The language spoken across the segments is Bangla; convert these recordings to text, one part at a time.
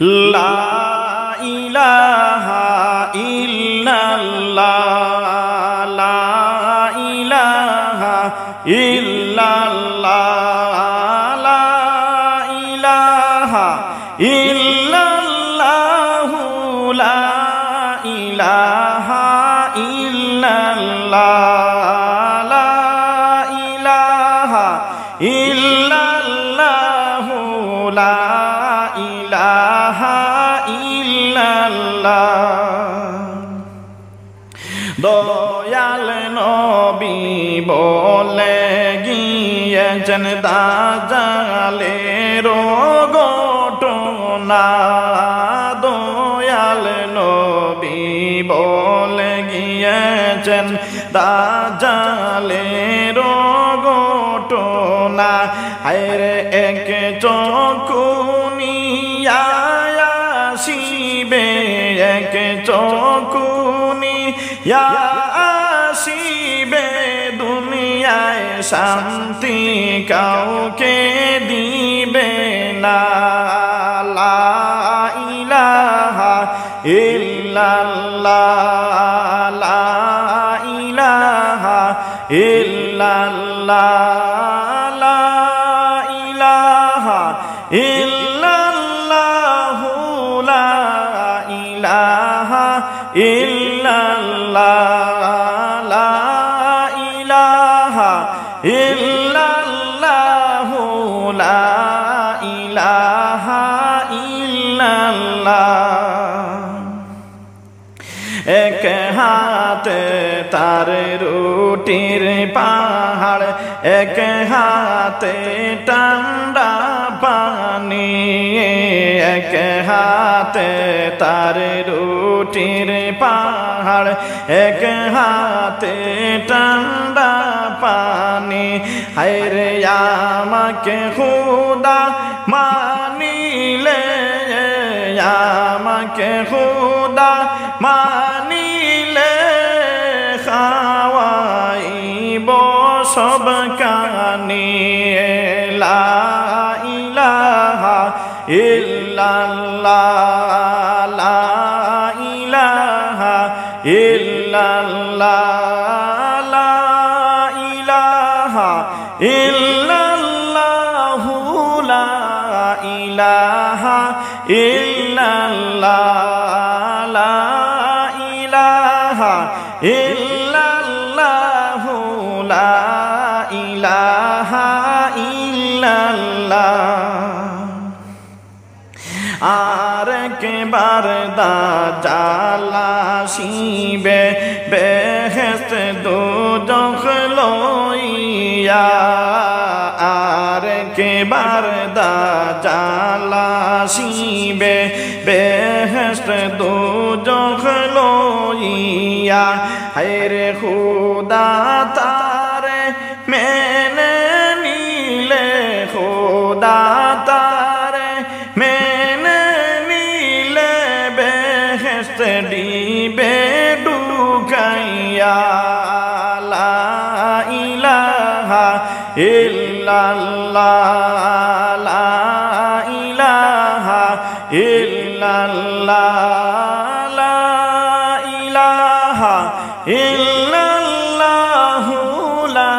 লা ইলাহা ইল্লাল্লাহ লা ইলাহা ইল্লাল্লাহ লা ইলাহা ইল্লাল্লাহ লা ইলাহা ইল্লাল্লাহ লা ইলাহা ইল্লাল্লাহ লা ইলাহা ইল্লাল্লাহ দয়াল নবী বলে গিয়েছেন দাজ্জালের ঘটনা দয়াল নবী বলে গিয়েছেন দাজ্জালের ঘটনা হায়রে এক চকুনিয়া আসিবে এক চকুনিয়া আসিবে দুনিয়ায় শান্তি কাউকে দিবে না লা ইলাহা ইল্লাল্লাহ লা ইলাহা ইল্লাল্লাহ লা ইলাহা ইল্লাল্লাহ লা ইলাহা ইল্লাল্লাহ লা ইলাহা ইল্লাল্লাহ লা ইলাহা ইল্লাল্লাহ এক হাতে তার রুটির পাহাড় এক হাতে ঠান্ডা পানি এক হাতে তার রুটির পাহাড় এক হাতে ঠান্ডা পানি হায়রে আমাকে খুদা মানিলে আমাকে খুদা মানিলে খাওয়াইব সব কানি লা ইলাহা ইল্লাল্লাহ লা ইলাহা ইল্লাল্লাহ লা ইলাহা ইল্লাল্লাহ লা ইলাহা ইল্লাল্লাহ লা ইলাহা ইল্লাল্লাহ লা ইলাহা ইল্লাল্লাহ আর একবার দাজ্জাল আসিবে বেহেশত দোজখ লইয়া আর একবার দাজ্জাল আসিবে বেহেশত দোজখ লইয়া হায়রে খুদা তারে মেনে নিলে খুদা তারে মেনে নিলে বেহেশত দিবে ঢুকাইয়া লা ইলাহা ইল্লাল্লাহ লা ইলাহা ইল্লাল্লাহ লা ইলাহা ইল্লাল্লাহ লা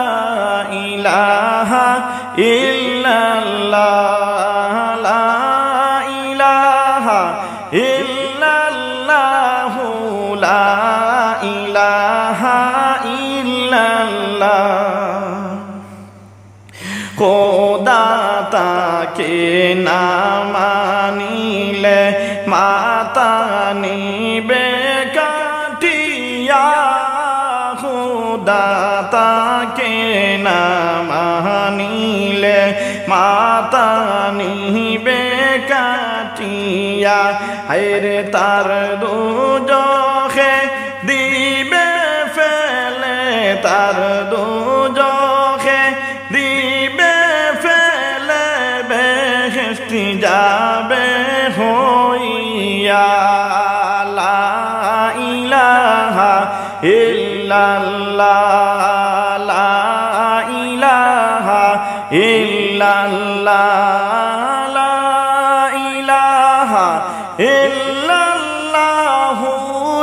ইলাহা ইল্লাল্লাহ লা ইলাহা ইল্লাল্লাহ লা ইলাহা ইল্লাল্লাহ খোদা তাকে না মানিলে মাতা নিবে কাটিয়া খোদা তাকে না মানিলে মাতা নিবে কাটিয়া হায়রে তার দোজখে দিবে ফেলে তার দোজখে দিবে ফেলে বেহেশতি যাবে হইয়া লা ইলাহা ইল্লাল্লাহ লা ইলাহা ইল্লাল্লাহ লা ইলাহা ইল্লাল্লাহু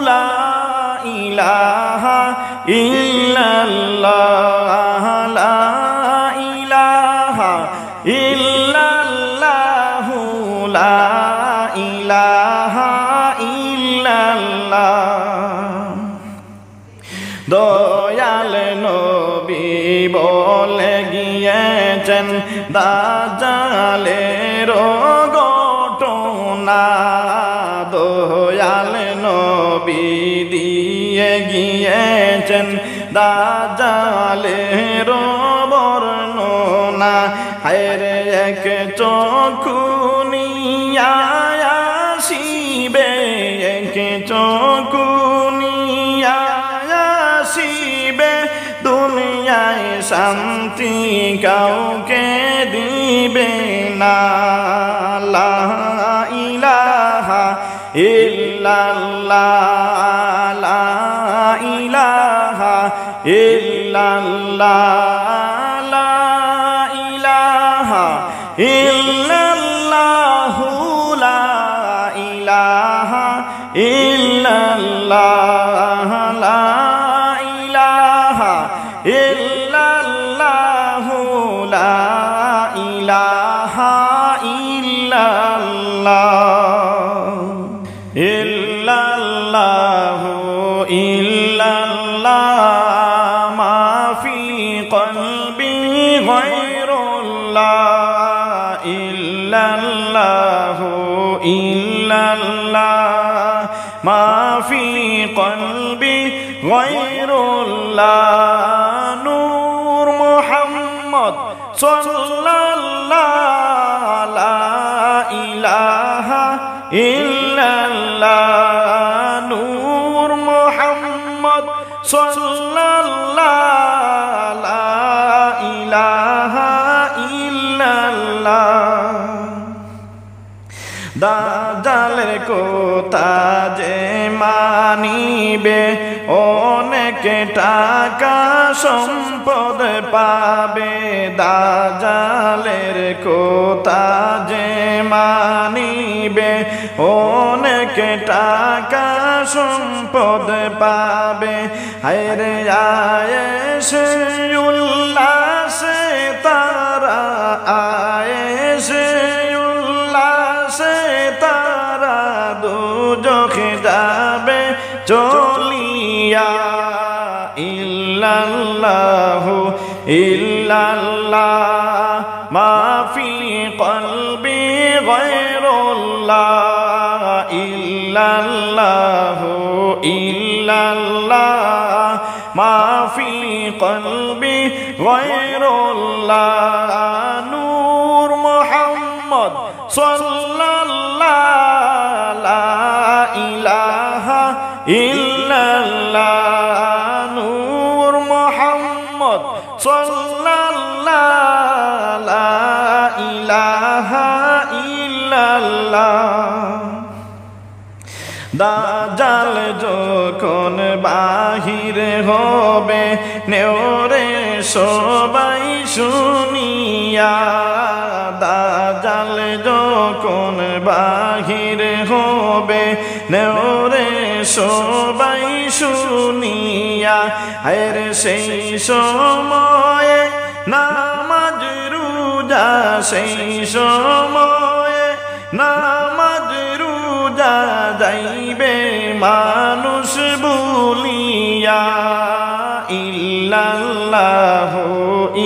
লা ইলাহা ইল্লাল্লাহ লা ইলাহা ইল্লাল্লাহু লা ইলাহা ইল্লাল্লাহ। দয়াল নবী বলে গিয়েছেন দাজ্জালের ঘটনা, দয়াল নবী দিয়ে গিয়েছেন দাজ্জালের বর্ণনা। হায়রে এক চক্ষু নিয়া আসিবে, এক চক্ষু নিয়া আসিবে, দুনিয়ায় শান্তি কাউকে দিবে না। লা ইলাহা ইল্লাল্লাহ লা ইলাহা ইল্লাল্লাহ লা ইলাহা ইল্লাল্লাহু লা ইলাহা ইল্লাল্লাহ লা ইলাহা ইল্লাল্লাহু লা ইলাহা ইল্লাল্লাহ। ইল্লাল্লাহু ইল্লাল্লাহ মা ফি কলবি গায়রুল্লাহ। ইল্লাল্লাহু ইল্লাল্লাহ মা ফি কলবি গায়রুল্লাহ। নূর মুহাম্মদ সাল্লাল্লাহু লা ইলাহা ইল্লাল্লাহ। নূর মুহাম্মদ সাল্লাল্লাহু লা ইলাহা ইল্লাল্লাহ। দাজ্জালের কথা যে মানিবে অনেক টাকা সম্পদ পাবে। দাজ্জালের কথা যে মানিবে অনেক টাকা সম্পদ পাবে। হায়রে আয়েশে উল্লাসে তারা, আয়েশে উল্লাসে তারা দুজখে যাবে চলিয়া। ইল্লাল্লাহু ইল্লাল্লাহ মা ফি কলবি গায়রুল্লাহ। ইল্লাল্লাহু ইল্লাল্লাহ মা ফি কলবি গায়রুল্লাহ। নূর মুহাম্মদ সাল্লাল্লাহু লা ইলাহা ইল্লাল্লাহ। নূর মুহাম্মদ সাল্লাল্লাহু লা ইলাহা ইল্লাল্লাহ। দাজ্জাল যখন বাহির হবে নেওরে সবাই শুনিয়া। দাজ্জাল যখন বাহির হবে নেওরে সবাই শুনিয়া। হায়রে সেই সময়ে নামাজ রোজা, সেই সময়ে নামাজ রোজা যাইবে মানুষ ভুলিয়া। ইল্লাল্লাহু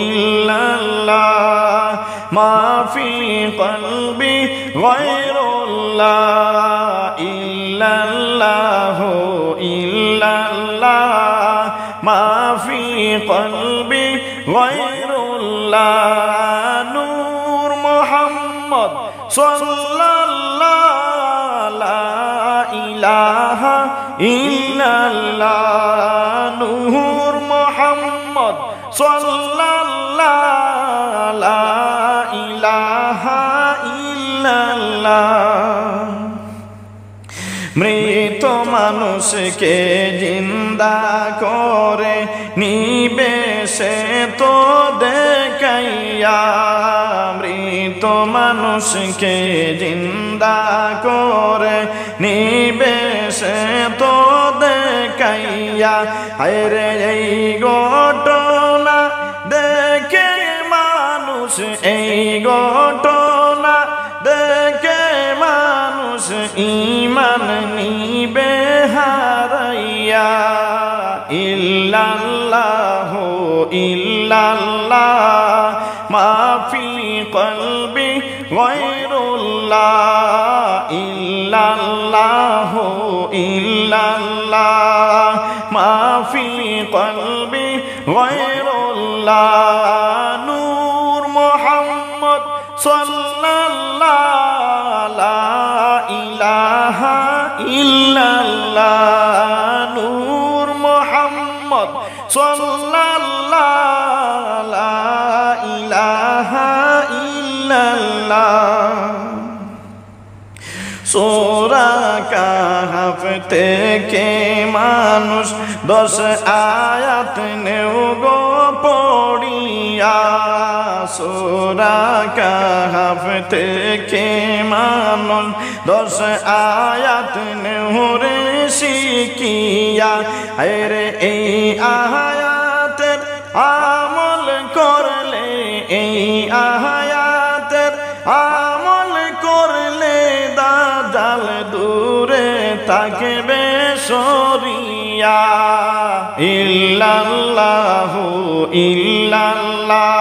ইল্লাল্লাহ মা ফি কলবি গায়রুল্লাহ। ইল্লাল্লাহু ইল্লাল্লাহ মা ফি কলবি গায়রুল্লাহ। নূর মুহাম্মদ সাল্লাল্লাহু লা ইলাহা ইল্লাল্লাহ। নূর মুহাম্মদ সাল্লাল্লাহু লা ইলাহা ইল্লাল্লাহ। মৃত মানুষকে জিন্দা করে নিবে সে তো দেখাইয়া। মৃত তো মানুষকে জিন্দা করে নিবে সে তো দেখাইয়া হায়রে এই ঘটনা দেখে মানুষ এই ঘটনা দেখে মানুষ ঈমান নিবে হারাইয়া ইল্লাল্লাহু ইল্লাল্লাহ মাফি কলবি গায়রুল্লাহ ইল্লাল্লাহু ইল্লাল্লাহ মাফি কলবি গায়রুল্লাহ নূর মুহাম্মদ সাল্লাল্লাহু লা ইলাহা ইল্লাল্লাহ নূর মুহাম্মদ সাল্লাল্লাহু লা ইলাহা ইল্লাল্লাহ সূরা কাহফ থেকে মানুষ 10 আয়াত নেও গো পড়িয়া সূরা কাহফ থেকে মানুষ 10 আয়াত নেও রে শিখিয়া আরে এই আয়াতের আমল করলে এই আয়াতের আমল করলে দাজাল দূরে থাকবে সরিয়া ইল্লাল্লাহু ইল্লাল্লাহ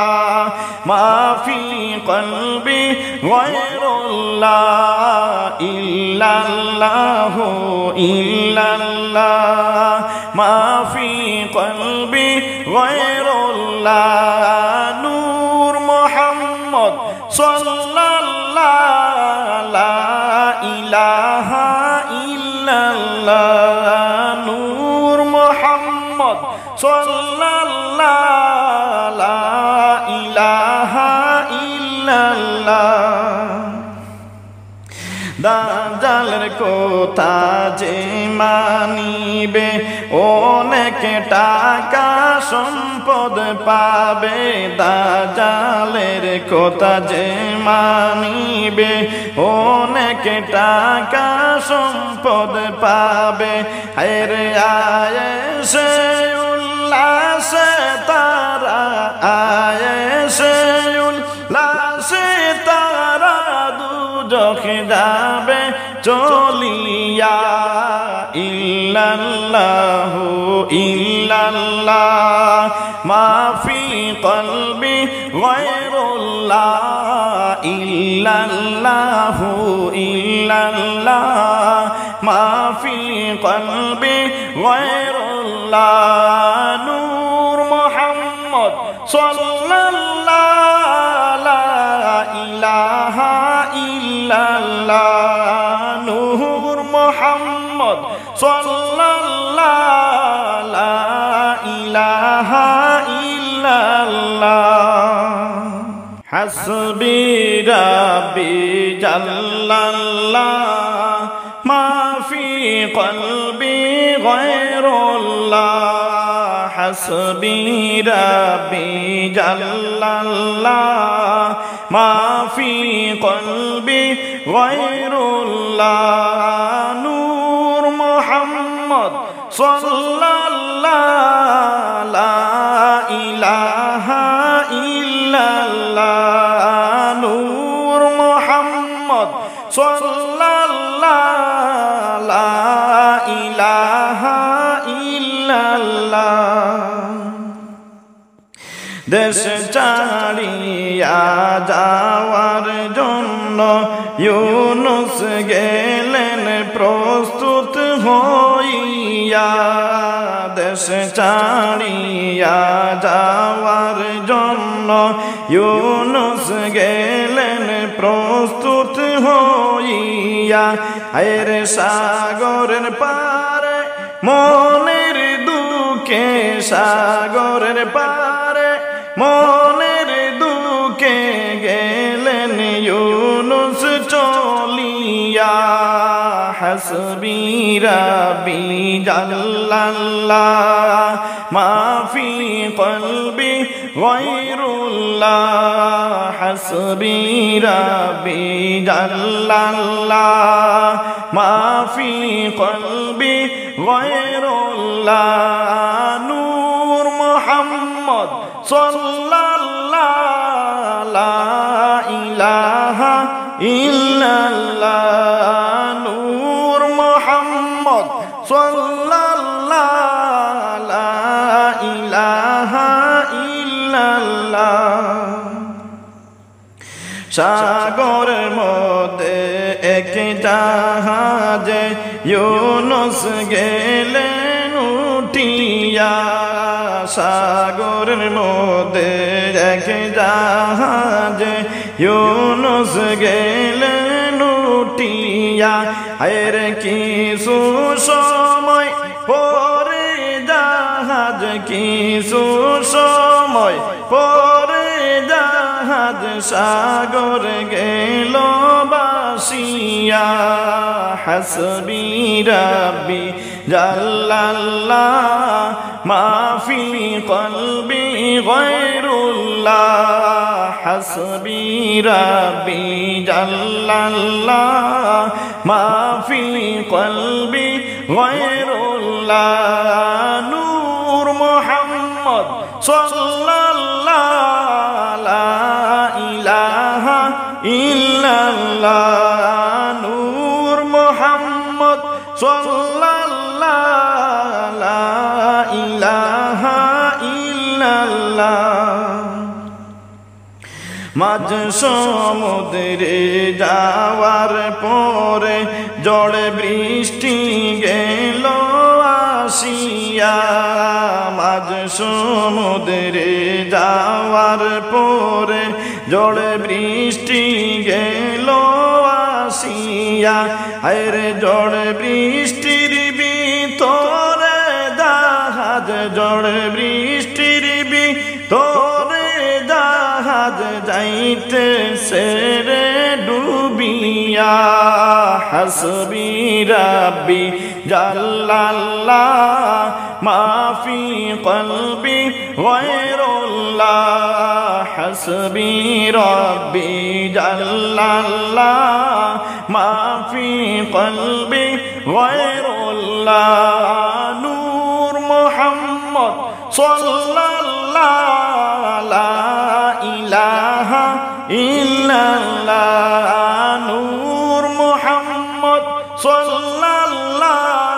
মাফি কলবি গায়রুল্লাহ ইল্লাল্লাহু ইল্লাল্লাহ মাফি কলবি গায়রুল্লাহ নূর মুহাম্মদ সাল্লাল্লাহু লা ইলাহা ইল্লাল্লাহ নূর মুহাম্মদ সাল্লাল্লাহু লা ইলাহা ইল্লাল্লাহ দাজালের কথা যে মানিবে অনেক টাকা সম্পদ পাবে দাজালের কথা যে মানিবে অনেক টাকা সম্পদ পাবে আরে আয়েশে উল্লাসে তারা আয়েশে উল্লাসে তারা দুজখে যাবে চলিয়া ইল্লাল্লাহু ইল্লাল্লাহ মাফি কলবি গায়রুল্লাহ ইল্লাল্লাহু ইল্লাল্লাহ মাফি কলবি গায়রুল্লাহ নূর মুহাম্মদ সাল্লাল্লাহু লা ইলাহা ইল্লাল্লাহ নূর মুহাম্মদ সাল্লাল্লাহু লা ইলাহা ইল্লাল্লাহ হাসবি রাব্বি জাল্লাল্লাহ মাফি কলবি গায়রুল্লাহ হাসবি রাব্বি জাল্লাল্লাহ মাফি কলবি গায়রুল্লাহ নূর মুহাম্মদ সাল্লাল্লাহু লা ইলাহা ইল্লাল্লাহ নূর মুহাম্মদ সাল্লাল্লাহু লা ইলাহা ইল্লাল্লাহ দেশ ছাড়িয়া যাওয়ার জন্য ইউনুস গেলেন প্রস্তুত হইয়া দেশ ছাড়িয়া যাওয়ার জন্য ইউনুস গেলেন প্রস্তুত হইয়া আরে সাগরের পারে মনের দুঃখে সাগরের পারে মনের দুঃখে গেলেন ইউনুস চলিয়া হাসবি রাব্বি জাল্লাল্লাহ ما في قلبي غير الله حسبي ربي جل الله ما في قلبي غير الله نور محمد صلى الله لا إله إلا الله نور محمد صلى الله لا إله إلا الله সাগরের মধ্যে এক জাহাজে ইউনুস গেলেন উঠিয়া সাগরের মধ্যে এক জাহাজে ইউনুস গেলেন উঠিয়া এর কিছু সময় পরে জাহাজ কিছু সময় পরে জাহাজ সাগর গেল বাসিয়া হাসবি রাব্বি জাল্লাল্লাহ মা ফি কলবি গায়রুল্লাহ হাসবি রাব্বি জাল্লাল্লাহ মা ফি কলবি গায়রুল্লাহ নূর মুহাম্মদ সাল্লাল্লাহু লা ইলাহা ইল্লাল্লাহ নূর মুহাম্মদ সাল্লাল্লাহু লা ইলাহা ইল্লাল্লাহ মাঝ সমুদ্রে যাওয়ার পরে ঝড় বৃষ্টি গেল আসিয়া মাঝ সমুদ্রে যাওয়ার পরে ঝড় বৃষ্টি গেল আসিয়া আর ঝড় বৃষ্টির ভিতরে জাহাজ ঝড় বৃষ্টির ভিতরে জাহাজ যাইতেছে রে ডুবিয়া হাসবি রাব্বি জাল্লাল্লাহ মা ফি কলবি গায়রুল্লাহ হাসবি রাব্বি জাল্লাল্লাহ মা ফি কলবি গায়রুল্লাহ নূর মুহাম্মদ সাল্লাল্লাহু লা ইলাহা ইল্লাল্লাহ নূর মুহাম্মদ সাল্লাল্লাহু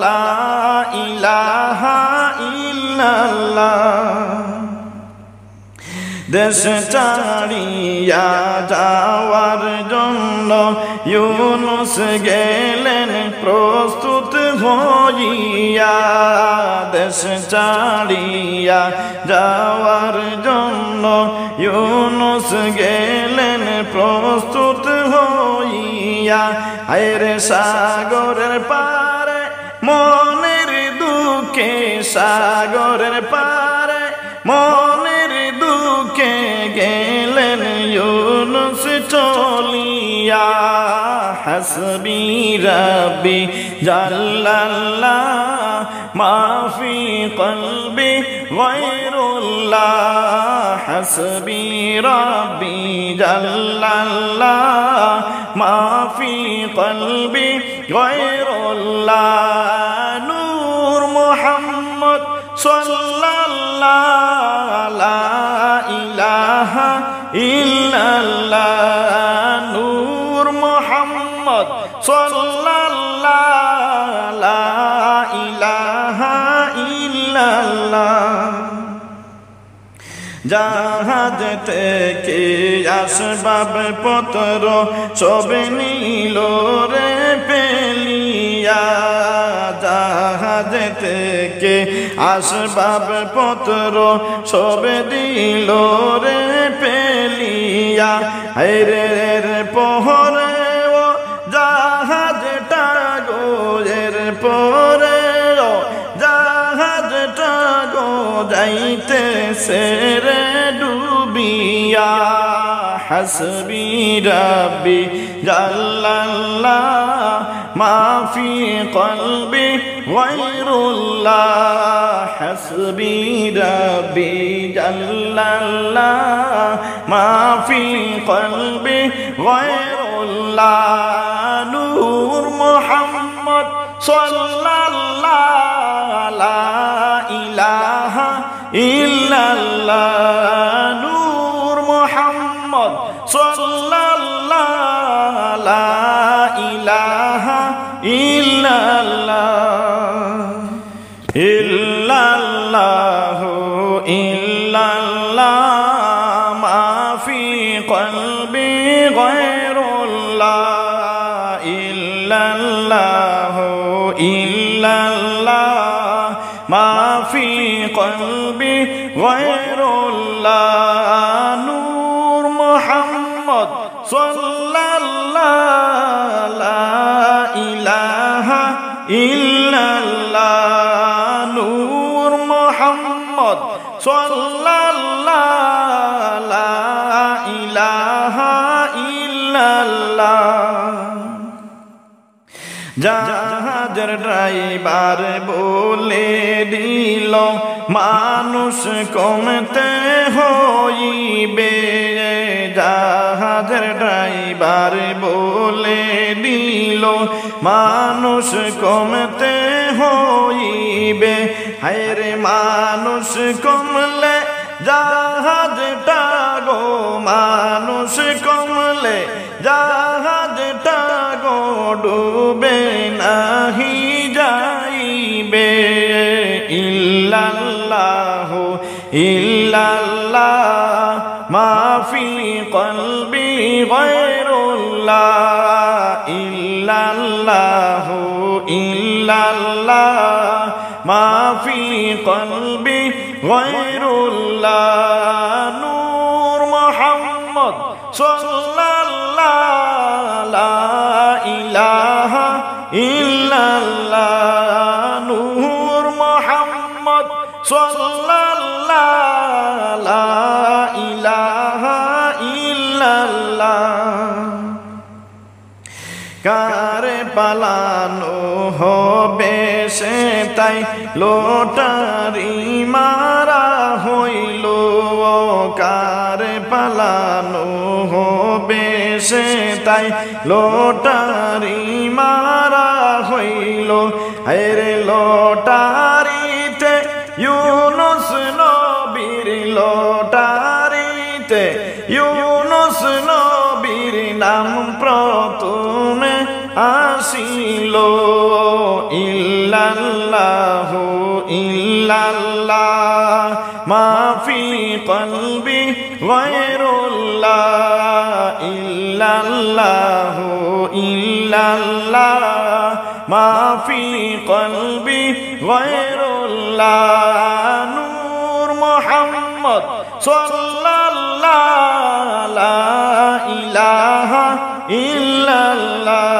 লা ইলাহা ইল্লাল্লাহ দেশ ছাড়িয়া যাওয়ার জন্য ইউনুস গেলেন প্রস্তুত হইয়া দেশ ছাড়িয়া যাওয়ার জন্য ইউনুস গেলেন প্রস্তুত হইয়া আরে সাগরের পারে মনের দুঃখে সাগরের পারে মনের দুঃখে গেলেন ইউনুস চলিয়া হাসবি রাব্বি জাল্লাল্লাহ মা ফি কলবি গায়রুল্লাহ হাসবি রাব্বি জাল্লাল্লাহ মা ফি কলবি গায়রুল্লাহ নূর মুহাম্মদ সাল্লাল্লাহু লা ইলাহা ইল্লাল্লাহ নূর মুহাম্মদ সাল্লাল্লাহু লা ইলাহা ইল্লাল্লাহ জাহাজ থেকে আসবাব পত্র সব নিল রে পেলিয়া জাহাজ থেকে আসবাব পত্র সব দিল রে পেলিয়া হেরের পহরে ও জাহাজটা গোয়ের পরে ও জাহাজটা গো যাইতেছে রে ডুবিয়া হাসবি রাব্বি জাল্লাল্লাহ ما في قلبي غير الله حسبي ربي جل الله ما في قلبي غير الله نور محمد صلى الله لا إله إلا الله نور محمد صلى الله لا إله إلا الله إلا الله إلا الله ما في قلبي غير الله إلا الله إلا الله ما في قلبي غير الله نور محمد صلى الله لا إله إلا الله نور محمد صلى الله لا إله إلا الله জাহাজের ড্রাইভার বলে দিল মানুষ কমতে হইবে জাহাজের ড্রাইভার বলে দিল মানুষ কমতে হইবে হায়রে মানুষ কমলে জাহাজটা গো মানুষ কমলে জাহাজটা গো ডুবে নাহি যাইবে ইল্লাল্লাহু ইল্লাল্লাহ মা ফি কলবি গায়রুল্লাহ ইল্লাল্লাহু ইল্লাল্লাহ মা ফি কলবি গায়রুল্লাহ নূর মুহাম্মদ সাল্লাল্লাহু লা ইলাহা ইল্লাল্লাহ নূর মুহাম্মদ সাল্লাল্লাহু লা ইলাহা ইল্লাল্লাহ কারে পালানো হবে সে তাই লোটারি মারা হইল কারে পালানো হবে সে তাই লোটারি মারা হইল আরে লোটারিতে ইউনুস নবীর লোটারিতে ইউনুস নবীর নাম প্রথমে আসিল ইল্লাল্লাহু ইল্লাল্লাহ মা ফি কলবি গায়রুল্লাহ ইল্লাল্লাহু ইল্লাল্লাহ মা ফি কলবি গায়রুল্লাহ নূর মুহাম্মদ সাল্লাল্লাহু লা ইলাহা ইল্লাল্লাহ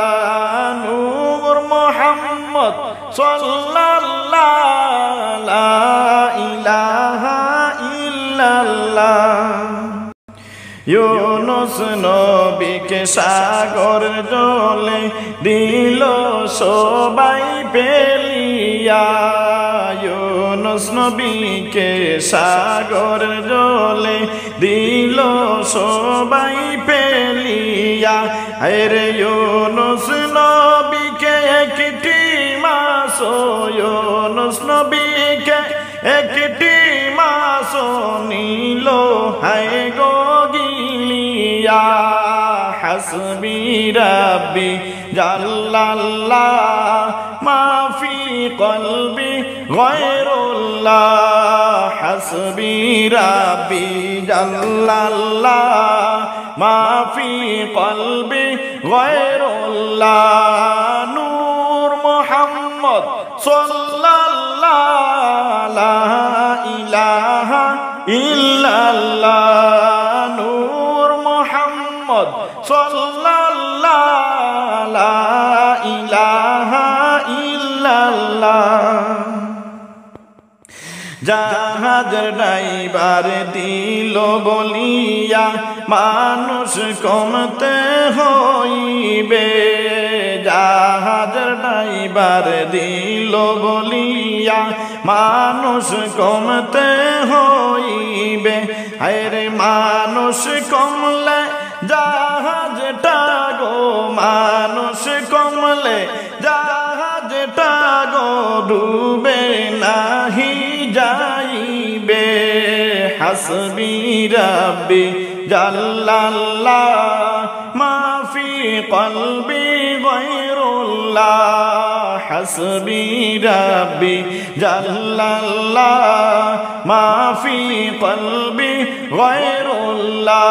নূর মুহাম্মদ সাল্লাল্লাহু লা ইলাহা ইল্লাল্লাহ ইউনুস নবীকে সাগর জলে দিল সবাই পেলিয়া ইউনুস নবীকে সাগর জলে দিল সবাই পেলিয়া আরে ইউনুস নবীকে একটি মাস ইউনুস নবীকে একটি মাস নীল হায় গো গিলিয়া হাসবি রাব্বি জাল্লাল্লাহ মা ফি কলবি গায়রুল্লাহ হাসবি রাব্বি জাল্লাল্লাহ মা ফি কলবি গায়রুল্লাহ নূর মুহাম্মদ সাল্লাল্লাহু লা ইলাহা ইল্লাল্লাহ নূর মুহাম্মদ সাল্লাল্লাহু লা ইলাহা ইল্লাল্লাহ জাহাজের ড্রাইভার দিল বলিয়া মানুষ কমতে হইবে জাহাজ ড্রাইভার দিল বলিয়া মানুষ কমতে হইবে আরে মানুষ কমলে জাহাজটা গো মানুষ কমলে জাহাজটা গো ডুবে নাহি যাইবে হাসবি রাব্বি জাল্লাল্লাহ মাফি কলবি গায়রুল্লাহ হাসবি রাব্বি জাল্লাল্লাহ মাফি কলবি গায়রুল্লাহ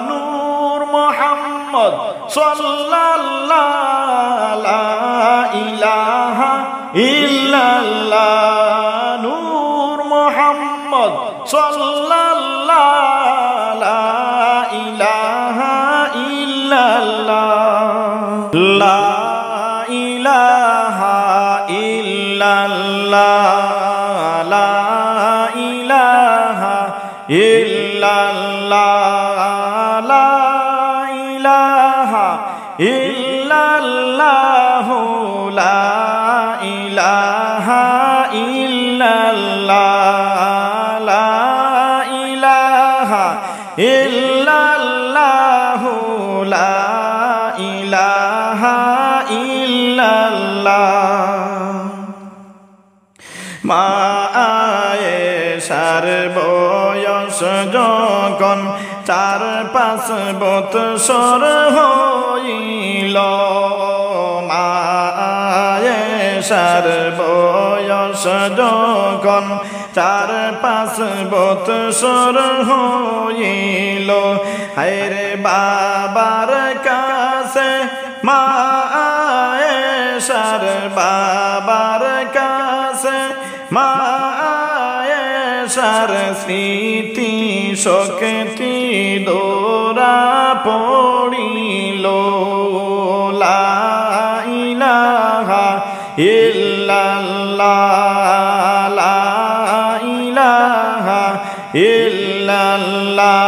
নূর মুহাম্মদ সাল্লাল্লাহু লা ইলাহা ইল্লাল্লাহ নূর মুহাম্মদ সাল্লাল্লাহু লা ইলাহা ইল্লাল্লাহ লা ইলাহা ইল্লাল্লাহ লা ইলাহা ইল্লাল্লাহ লা ইলাহা ইল্লাল্লাহ লা ইলাহা ইল্লাল্লাহ লা ইলাহা ইল্লাল্লাহ লা ইলাহা ইল্লাল্লাহ মা আয়েশার বয়স যখন 4-5 বৎসর হইল মা আয়েশার বয়স যখন 4-5 বৎসর হইল হায়রে বাবার কাছে মা আয়েশার বাবার কাছে মা আয়েশার স্মৃতি শক্তি দোরা পড়িল লা ইলাহা ইল্লাল্লাহ লা ইলাহা ইল্লাল্লাহ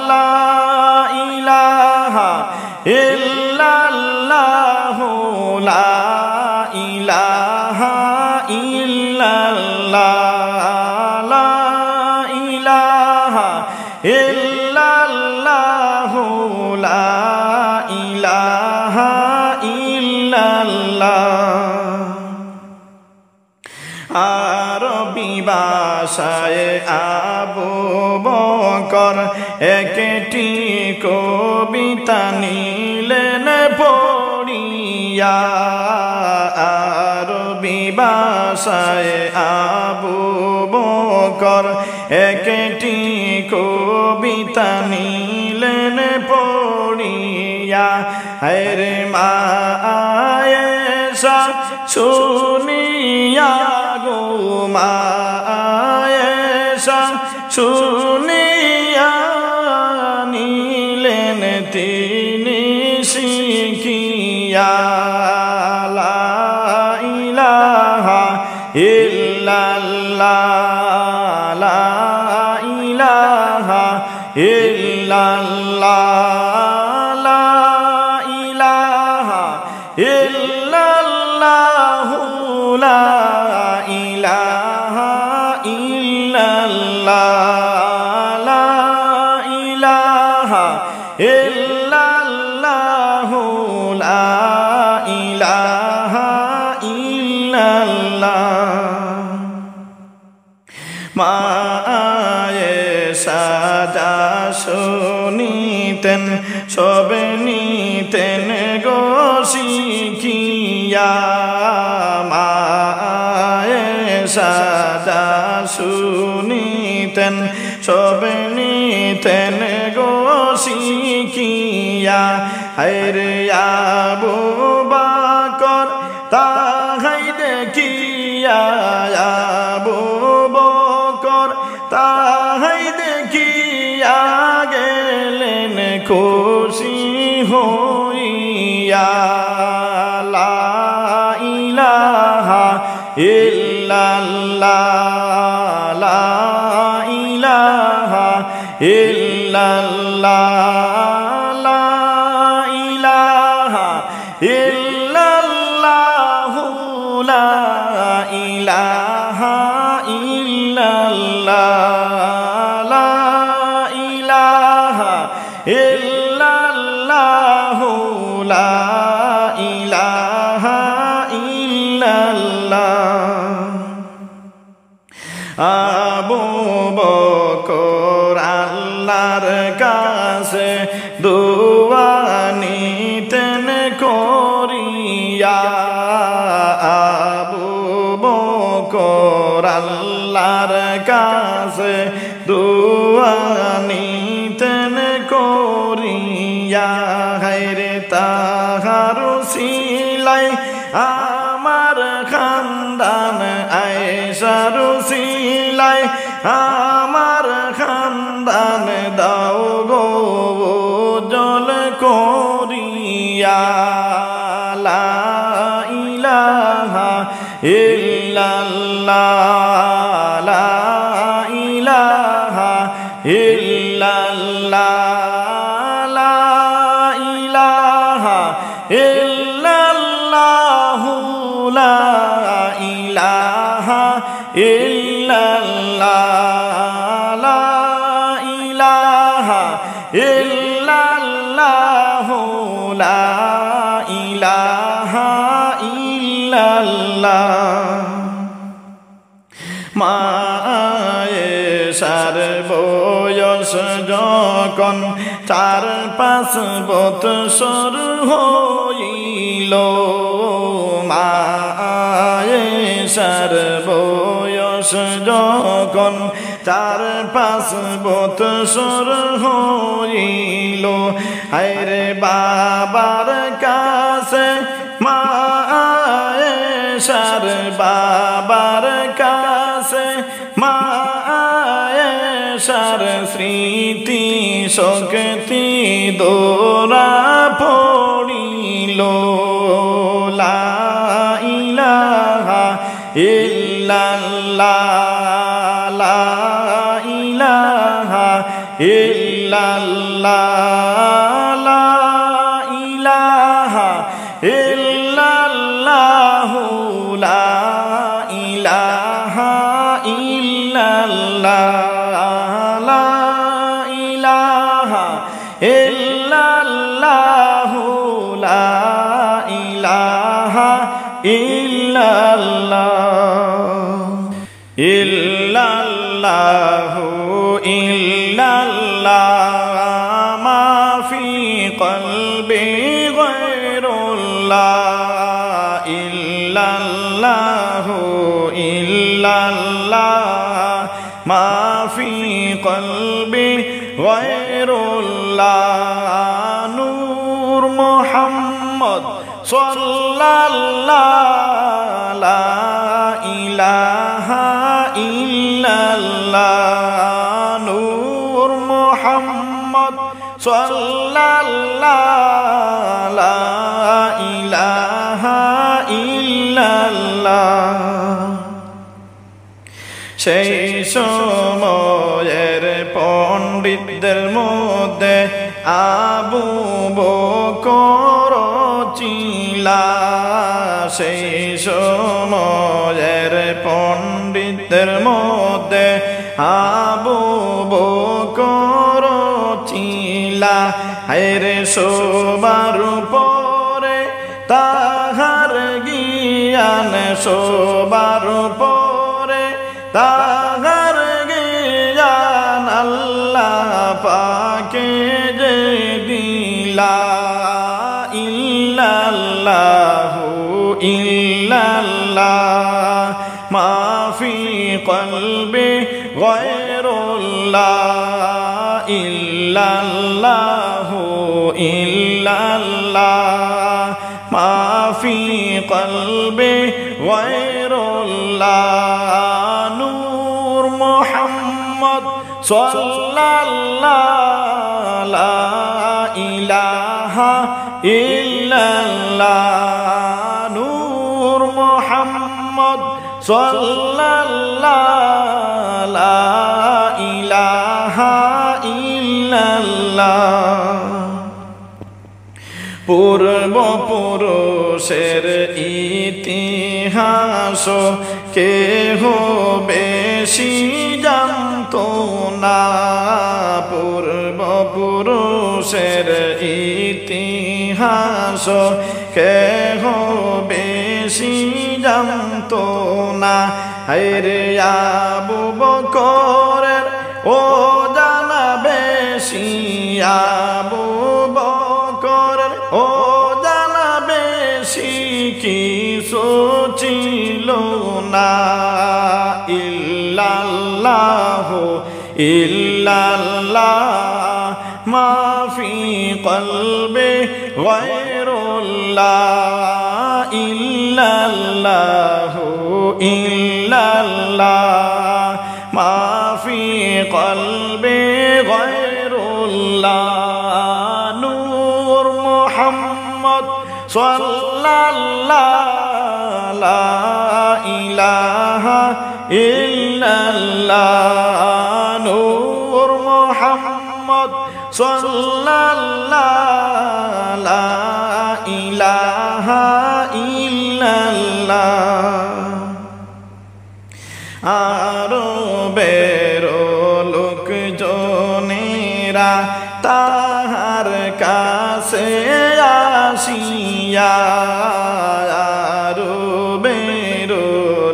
লা ইলাহা ইল্লাল্লাহ লা ইলাহা ইল্লাল্লাহ লা ইলাহা ইল্লাল্লাহ লা ইলাহা ইল্লাল্লাহ আরবি ভাষায় আবু বকর একটি কবিতা নিলেন পড়িয়া আরবি ভাষায় আবু বকর একটি কবিতা নিলেন পড়িয়া হায়রে মা আয়েশা শুনিয়া গো মা আয়েশা শুনিয়া নিলেন তিনি শিখিয়া লা ইলাহা ইল্লাল্লাহ লা ইলাহা ইল্লাল্লাহ লা ইলাহা ইল্লাল্লাহ লা ইলাহা ইল্লাল্লাহ লা ইলাহা ইল্লাল্লাহ লা ইলাহা ইল্লাল্লাহ মা আয়েশা যা শুনিতেন সব নিতেন গো শিখিয়া মা আয়েশা যা শুনিতেন সব নিতেন গো শিখিয়া হায়রে আবু বকর তাহাই দেখিয়া আবু বকর তাহাই দেখিয়া গেলেন খুশি হইয়া লা ইলাহা ইল্লাল্লাহ লা ইলাহা ইল্লাল্লাহ লা ইলাহা ইল্লাল্লাহ লা ইলাহা ইল্লাল্লাহ লা ইলাহা ইল্লাল্লাহু লা ইলাহা ইল্লাল্লাহ আবু বকর আল্লাহর কাছে দোয়া নিতেন করিয়া আবু বকর আল্লাহর কাছে দোয়া নিতেন করিয়া হায়রে তাহার সিলাই আমার খানদান আয়েশার সিলাই আমার খানদান দাও গো জল করিয়া লা ইলাহা ইল্লাল্লাহ লা ইলাহা ইল্লাল্লাহ লা ইলাহা ইল্লাল্লাহু লা ইলাহা ইল্লাল্লাহ লা ইলাহা ইল্লাল্লাহু লা ইলাহা ইল্লাল্লাহ মা আয়েশার বয়স যখন 4-5 বৎসর হইল মা আয়েশার বয়স যখন 4-5 বৎসর হইল হায়রে বাবার কাছে মা আয়েশার বাবার কাছে মা আয়েশার স্মৃতি শক্তি দোরা পড়িল লা ইলাহা ইল্লাল্লাহ লা ইলাহা ইল্লাল্লাহ লা ইলাহা ইল্লাল্লাহু লা ইলাহা ইল্লাল্লাহ লা ইলাহা ইল্লাল্লাহু লা ইলাহা ইল্লাল্লাহ ইল্লাল্লাহু ইল্লাল্লাহ মা ফি কলবি গায়রুল্লাহ ইল্লাল্লাহু ইল্লাল্লাহ মা ফি কলবি গায়রুল্লাহ নূর মুহাম্মদ সাল্লাল্লাহু লা ইলাহা ইল্লাল্লাহ নূর মুহাম্মদ সাল্লাল্লাহু লা ইলাহা ইল্লাল্লাহ সেই সময়ের পণ্ডিতদের মধ্যে আবু বকর চিলা সেই সময়ের পণ্ডিতদের মধ্যে আবু বকর চিলা হায়রে সবার উপরে তাহার জ্ঞান সবার উপরে তাহার জ্ঞান আল্লাহ পাকে যে দিলা ইল্লাল্লাহু ইল্লাল্লাহ মা ফি কলবি গায়রুল্লাহ ইল্লাল্লাহু ইল্লাল্লাহ মা ফি কলবি গায়রুল্লাহ নূর মুহাম্মদ সাল্লাল্লাহু লা ইলাহা ইল্লাল্লাহ নূর মুহাম্মদ সাল্লাল্লাহু লা ইলাহা ইল্লাল্লাহ পূর্বপুরুষের ইতিহাস কেহ বেশি জানতো না, পূর্বপুরুষের ইতিহাস কেহ বেশি জানতো না। হায়রে আবু বকরের ও জানা বেশি, আবু বকরের ও জানা বেশি কিছু ছিল না। ইল্লাল্লাহু ইল্লাল্লাহ মাফি কলবে গায়রুল্লাহ, ইল্লাল্লাহু ইল্লাল্লাহ মাফি কলবে গায়রুল্লাহ। নূর মুহাম্মদ সাল্লাল্লাহু লা ইলাহা ইল্লাল্লাহ, নূর মুহাম্মদ সাল্লাল্লাহু লা ইলাহা ইল্লাল্লাহ। আরবের লোকজনেরা তাহার কাছে আসিয়া, আরবের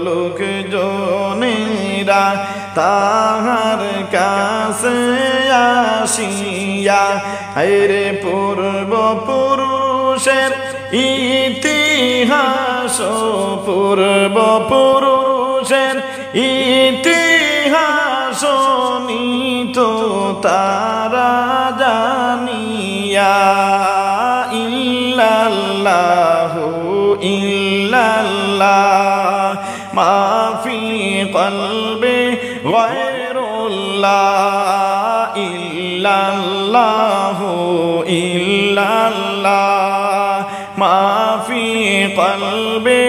লোকজনেরা তাহার কাছে আসিয়া, হায়রে পূর্বপুরুষের ইতিহাস, পূর্বপুরুষের ইতিহাস নিত তারা জানিয়া। ইল্লাল্লাহু ইল্লাল্লাহ মাফি কলবে গায়রুল্লাহ, ইল্লাল্লাহু ইল্লাল্লাহ মাফি কলবে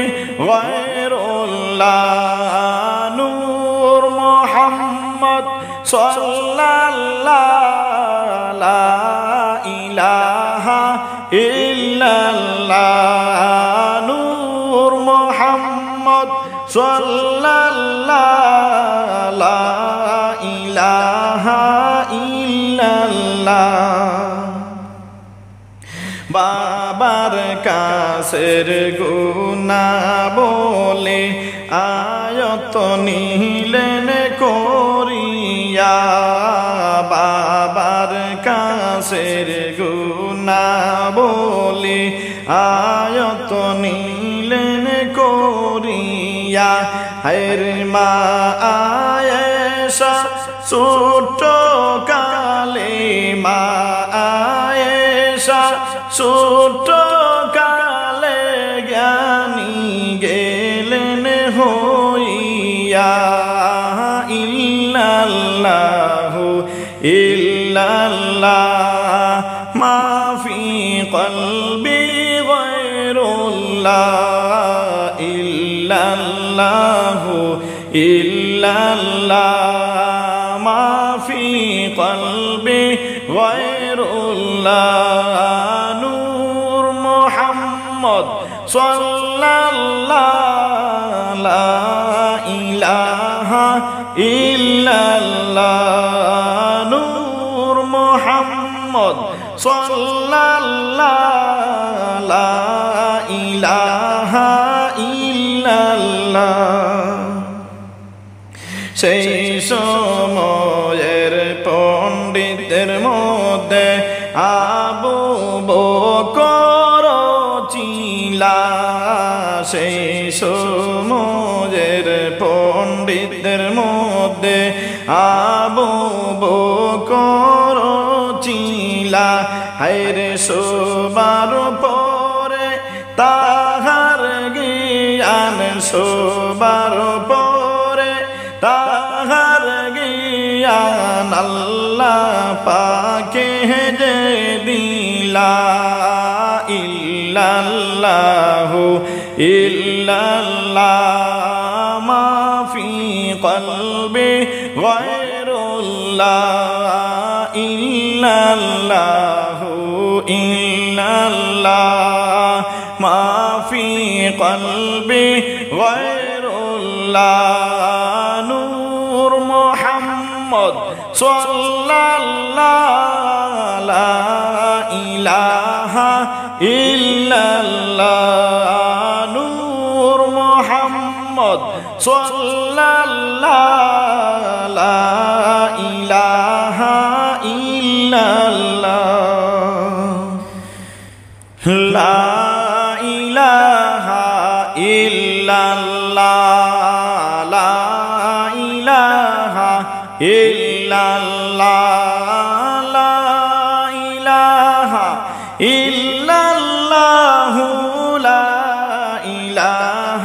গায়রুল্লাহ। নূর মুহাম্মদ সাল্লাল্লাহু লা ইলাহা ইল্লাল্লাহ, নূর মুহাম্মদ সাল্লাল্লাহু লা ইলাহা ইল্লাল্লাহ। বাবার কাছের গুনাহ বলে আয়াত নিলেন করিয়া, বাবার কাছের গুনাহ বলে আয়াত নিলেন করিয়া। হায়রে মা আয়েশা ছোট কালে, মা আয়েশা ছোট কালে জ্ঞানী গেলেন হইয়া। ইল্লাল্লাহু ইল্লাল্লাহ মাফি কলবি গায়রুল্লাহ, ইল্লাল্লাহু ইল্লাল্লাহ মাফি কলবি গায়রুল্লাহ। নূর মুহাম্মদ সাল্লাল্লাহু লা ইলাহা ইল্লাল্লাহ, নূর মুহাম্মদ সাল্লাল্লাহু লা ইলাহা ইল্লাল্লাহ। সেই সময়ের পণ্ডিতের মধ্যে আবু বকর চিলা, সেই সময়ের পণ্ডিতের মধ্যে আবু বকর চিলা। হায়রে সবার পরে তাহার জ্ঞান, সবার পরে তাহার জ্ঞান আল্লাহ পাকে যে দিলা। ইল্লাল্লাহু ইল্লাল্লাহ মাফি কলবে গায়রুল্লাহ, ইল্লাল্লাহু ইল্লাল্লাহ ما في قلبي غير الله نور محمد صلى الله لا إله إلا الله نور محمد صلى الله لا إله إلا الله لا إله إلا الله لا إله إلا الله لا إله إلا الله لا إله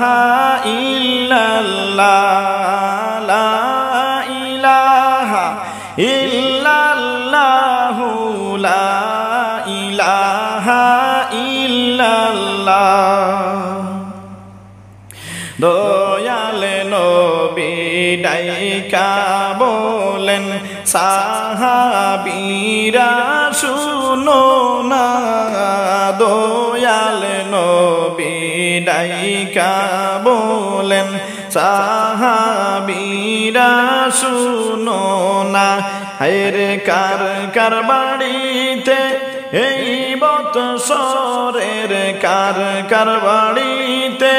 إلا الله لا إله إلا الله لا إله إلا الله দয়াল নবী ডাইকা বলেন সাহাবীরা শুনো না দয়াল নবী ডাইকা বলেন সাহাবীরা শুনো না হায়রে কার কার বাড়িতে এই বৎসরের কার কার বাড়িতে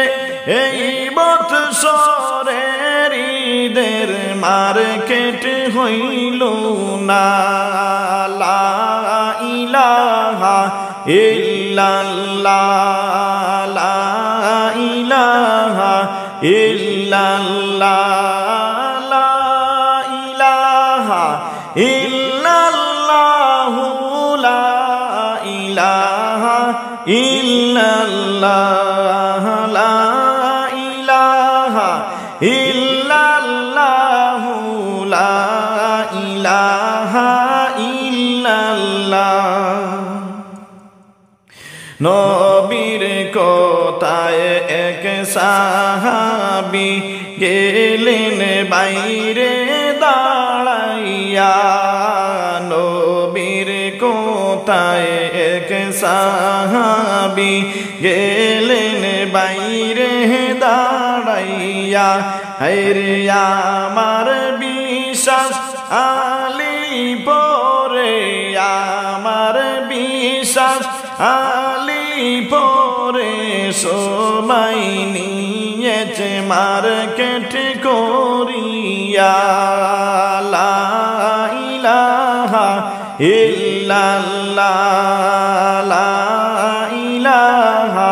এই বৎসরের ঈদের মার্কেট হইল না লা ইলাহা ইল্লাল্লাহ লা ইলাহা ইল্লাল্লাহ লা ইলাহা ইল্লাল্লাহ লা ইলাহা ইল্লাল্লাহ লা ইলাহা ইল্লাল্লাহ লা ইলাহা ইল্লাল্লাহ নবীর কোথায় এক সাহাবী গেলেন বাইরে দাঁড়াইয়া নবীর কোথায় এক সাহাবী গেলেন বাইরে দাঁড়াইয়া হায়রে আমার বিশ্বাস আলী পরে আমার বিশ্বাস আলী পরে সবাই নিয়েছে মার্কেট করিয়া লা ইলাহা ইল্লাল্লাহ লা ইলাহা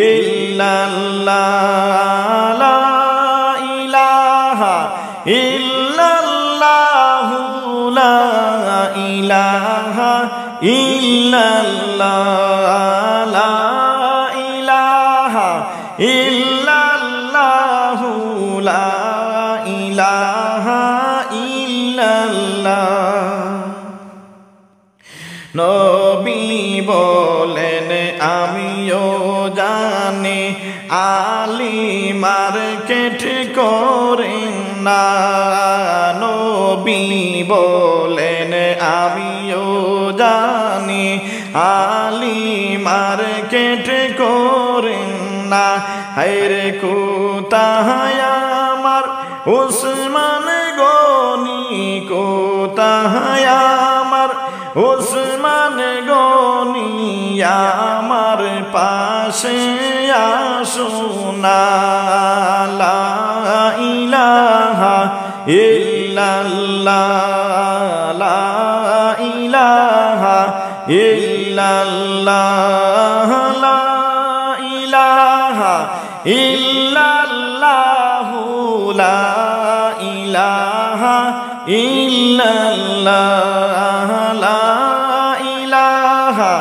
ইল্লাল্লাহ লা ইলাহা ইল্লাল্লাহ লা ইলাহা ইল্লাল্লাহ লা ইলাহা ইল্লাল্লাহ লা ইলাহা ইল্লাল্লাহ নবী বলেন আমিও জানি আলী মার্কেট করেন না নবী বলেন আমিও জানি আলী মার্কেট করেন না হায়রে কোথায় আমার উসমান গনি কোথায় আমার উসমান গনি আমার পাশে আসুনা লা ইলাহা ইল্লাল্লাহ লা ইলাহা ইল্লাল্লাহ লা ইলাহা ইল্লাল্লাহ লা ইলাহা ইল্লাল্লাহ লা ইলাহা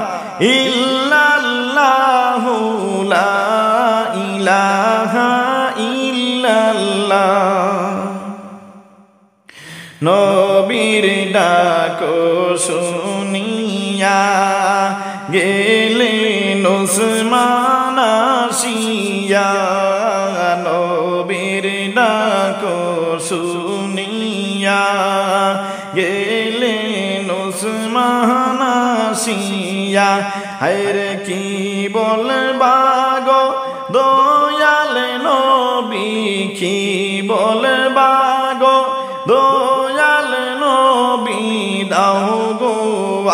ইল্লাল্লাহ লা ইলাহা ইল্লাল্লাহ নবীর ডাক শুনিয়া গেলেন উসমান আসিয়া নবীর ডাক শুনিয়া গেলেন উসমান আসিয়া হায়রে কি বলবা গো দয়াল নবী কি বলবা গো দয়াল নবী দাও গো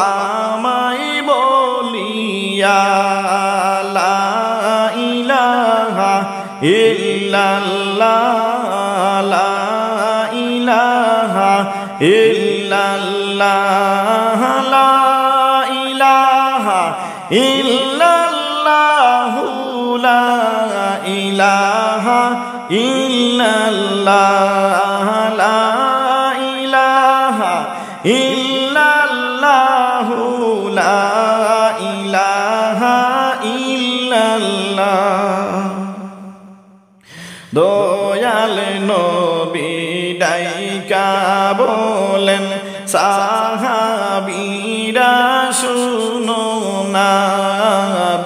আমায় বলিয়া লা ইলাহা ইল্লাল্লাহ লা ইলাহা ইল্লাল্লাহ লা ইলাহা ইল্লাল্লাহ লা ইলাহা ইল্লাল্লাহ লা ইলাহা ইল্লাল্লাহ লা ইলাহা ইল্লাল্লাহ দয়াল নবী ডাইকা বলেন সাহাবীরা শুনো না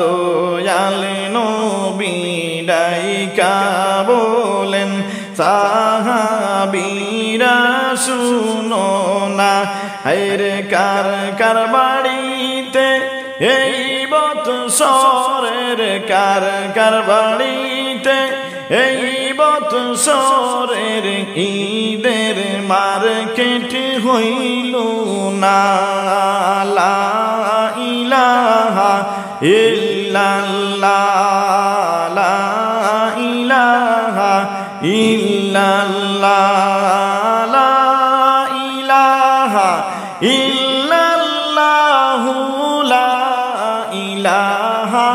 দয়াল নবী ডাইকা বলেন সাহাবীরা শুনো না হায়রে কার কার বাড়িতে এই বৎসরের কার কার বাড়িতে এই বৎসরের ঈদের মার্কেট হইল না লা ইলাহা ইল্লাল্লাহ লা ইলাহা ইল্লাল্লাহ লা ইলাহা ইল্লাল্লাহ লা ইলাহা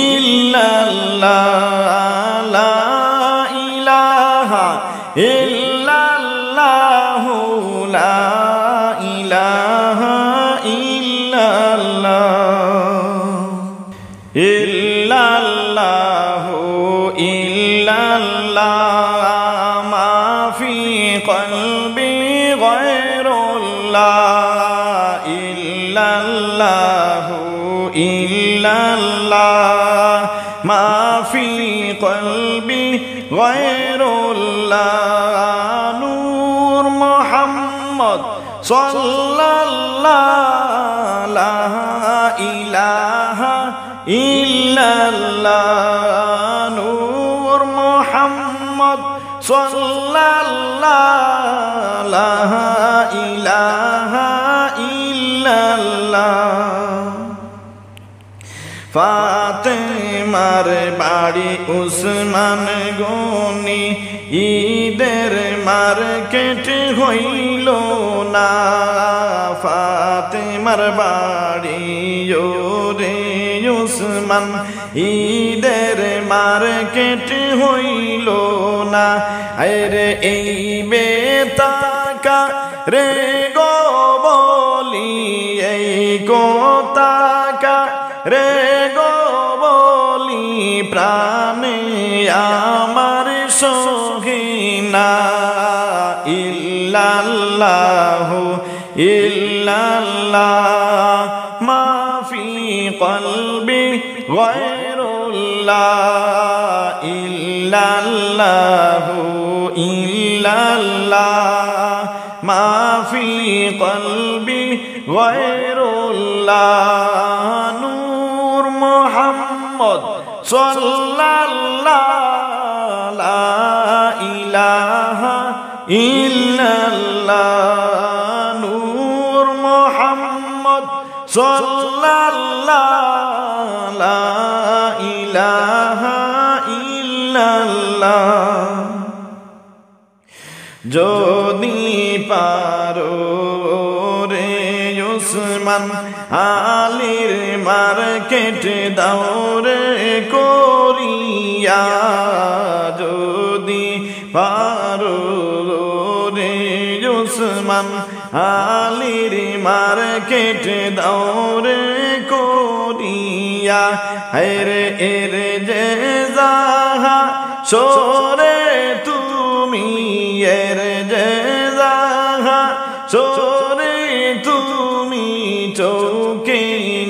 ইল্লাল্লাহ লা ইলাহা ইল্লাল্লাহ লা ইলাহা ইল্লাল্লাহ ইল্লাল্লাহ ইল্লাল্লাহ মা ফি কলবি গায়রুল্লাহ ইল্লাল্লাহ ইল্লাল্লাহ মা ফি কলবি গায়রুল্লাহ নূর মুহাম্মদ সাল্লাল্লাহু লা ইলাহা ইল্লাল্লাহ নূর মুহাম্মদ সাল্লাল্লাহু লা ইলাহা ইল্লাল্লাহ ফাতেমার বাড়ি উসমান গনি ঈদের মার্কেট হইল না ফাতেমার বাড়ি ওরে উসমান ঈদের মার্কেট হইল না আরে এই বেতাকা রে গো বলি এই কোতাকা রে গো বলি প্রাণে আমার সহিনা ইল্লাল্লাহু ইল্লাল্লাহ মা ফি কলবি গায়রুল্লাহ ইল্লাল্লাহু ইল্লাল্লাহ মা ফি কলবি গায়রুল্লাহ নূর মুহাম্মদ সাল্লাল্লাহু লা ইলাহা ইল্লাল্লাহ নূর মুহাম্মদ সাল্লাল্লাহু লা ইলাহা ইল্লাল্লাহ যদি পারো রে উসমান আলীর মার্কেট দৌড়ে করিয়া যদি পারো রে উসমান আলীর মার্কেট দৌড়ে করিয়া হেরে এর যে যাহা সোরে তুমি এর যে যাহা সোরে তুমি চৌকে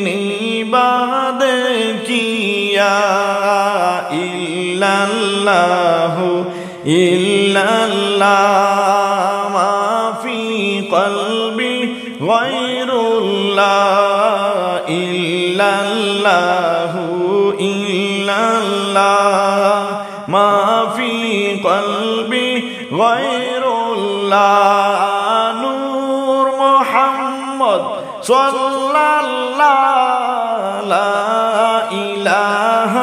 নিবাদ কিয়া ইল্লাল্লাহু ইল্লাল্লাহ মা ফি কলবি গায়রুল্লাহ ইল্লাল্লাহ ما في قلبي غير الله نور محمد صلى الله لا إله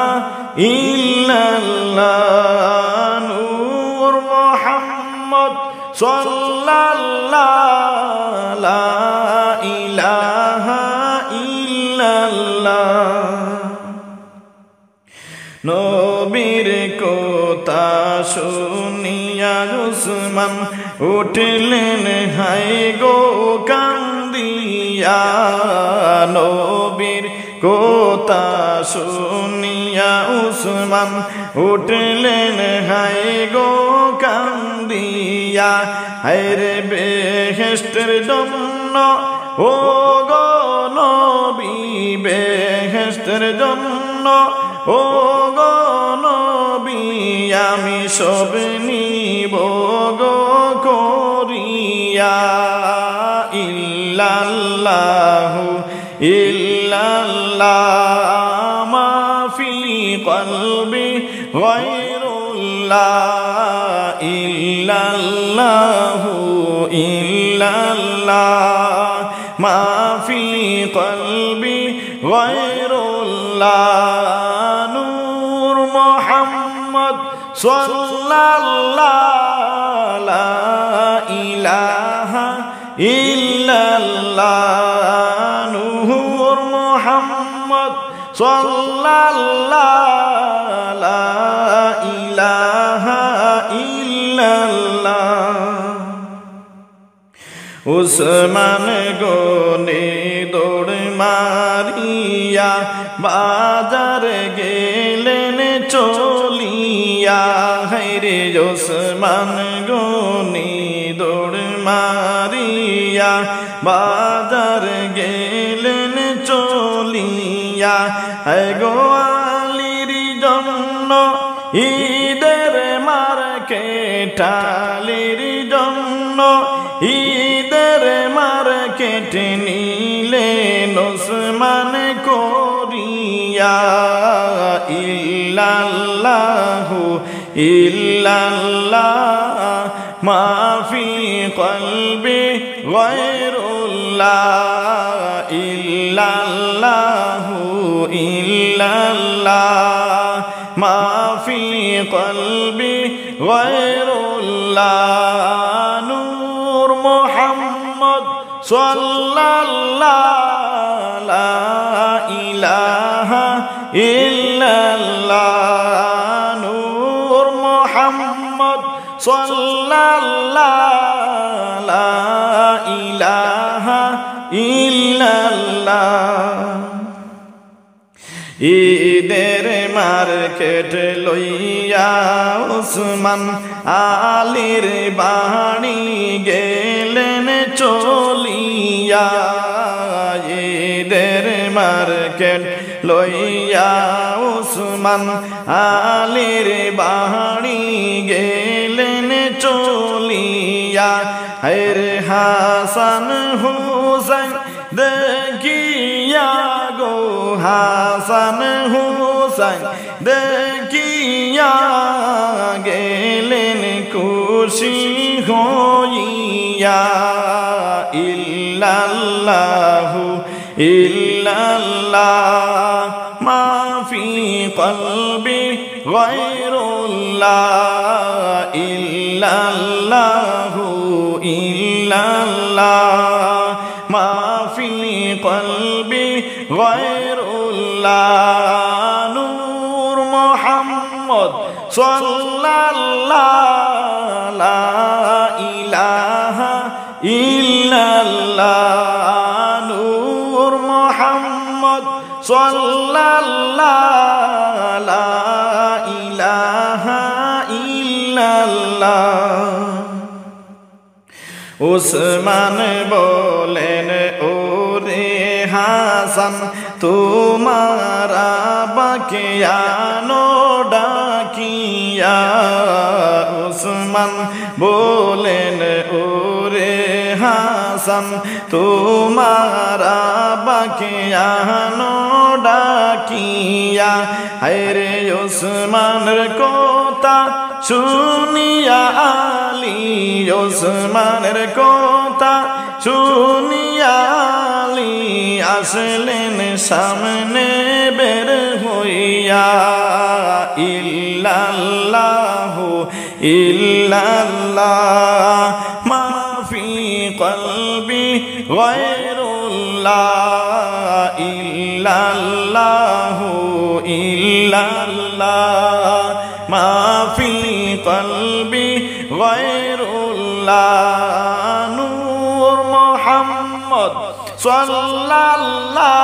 إلا الله نور محمد صلى الله لا إله إلا الله নবীর কথা শুনিয়া উসমান উঠলেন হায় গো কান্দিয়া নবীর কথা শুনিয়া উসমান উঠলেন হায় গো কান্দিয়া হায় রে বেহেশতের জন্য ও গো নবী বেহেশতের জন্য ও গো নবী আমি সব নিব গো করিয়া ইল্লাল্লাহু ইল্লাল্লাহ মা ফি কলবি গায়রুল্লাহ ইল্লাল্লাহু ইল্লাল্লাহ মা ফি কলবি গায়রুল্লাহ নূর মুহাম্মদ সাল্লাল্লাহু লা ইলাহা ইল্লাল্লাহ নূর মুহাম্মদ সাল্লাল্লাহু লা ইলাহা ইল্লাল্লাহ উসমান গনে দৌড় মারিয়া বাজার গেলেন চলিয়া হায়রে উসমান গনে দৌড় মারিয়া বাজার গেলেন চলিয়া হায় গো আলীর জন্য ঈদের মার্কেট আলীর জন্য ঈদের মার্কেট নিলেন উসমান করিয়া ইল্লাল্লাহু ইল্লাল্লাহ মা ফি কলবি গায়রুল্লাহ ইল্লাল্লাহু ইল্লাল্লাহ মা ফি কলবি গায়রুল্লাহ নূর মুহাম্মদ সাল্লাল্লাহু লা ইলাহা ইল্লাল্লাহ নূর মুহাম্মদ সাল্লাল্লাহু লা ইলাহা ইল্লাল্লাহ ঈদের মার্কেট লইয়া উসমান আলীর বাড়ি গেলেন চলিয়া ঈদের মার্কেট লইয়া উসমান আলীর বাড়ি গেলেন চলিয়া হায়রে হাসান হুসাইন দেখিয়া গো হাসান হুসাইন দেখিয়া গেলেন খুশি হইয়া ইল্লাল্লাহু ইল্লাল্লাহ মা ফি কলবি গায়রুল্লাহ ইল্লাল্লাহু ইল্লাল্লাহ মা ফি কলবি গায়রুল্লাহ নূর মুহাম্মদ সাল্লাল্লাহু লা ইলাহা ইল্লাল্লাহ নূর মুহাম্মদ সাল্লাল্লাহু লা ইলাহা ইল্লাল্লাহ উসমান বলেন ওরে হাসান তোমার আবাকে আনো ডাকিয়া উসমান বলেন ওরে হাসান হাসান তোমার আব্বাকে আনো ডাকিয়া হায়রে ওসমানের কথা শুনিয়া আলী ওসমানের কথা শুনিয়া আলী আসলেন সামনে বের হইয়া ইল্লাল্লাহু ইল্লাল্লাহ মা ফি কলবি গায়রুল্লাহ ইল্লাল্লাহু ইল্লাল্লাহ মা ফি কলবি গায়রুল্লাহ নূর মুহাম্মদ সাল্লাল্লাহু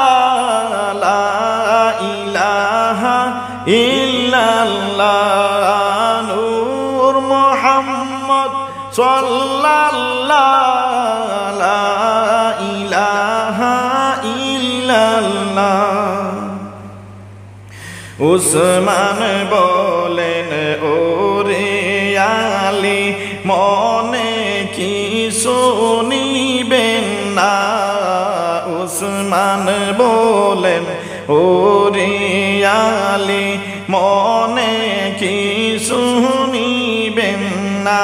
লা ইলাহা ইল্লাল্লাহ নূর মুহাম্মদ সাল্লাল্লাহু লা ইলাহা ইল্লাল্লাহ উসমান বলেন ওরে আলী মনে কি শুনিবেন না উসমান বলেন ওরে আলী মনে কি শুনিবেন না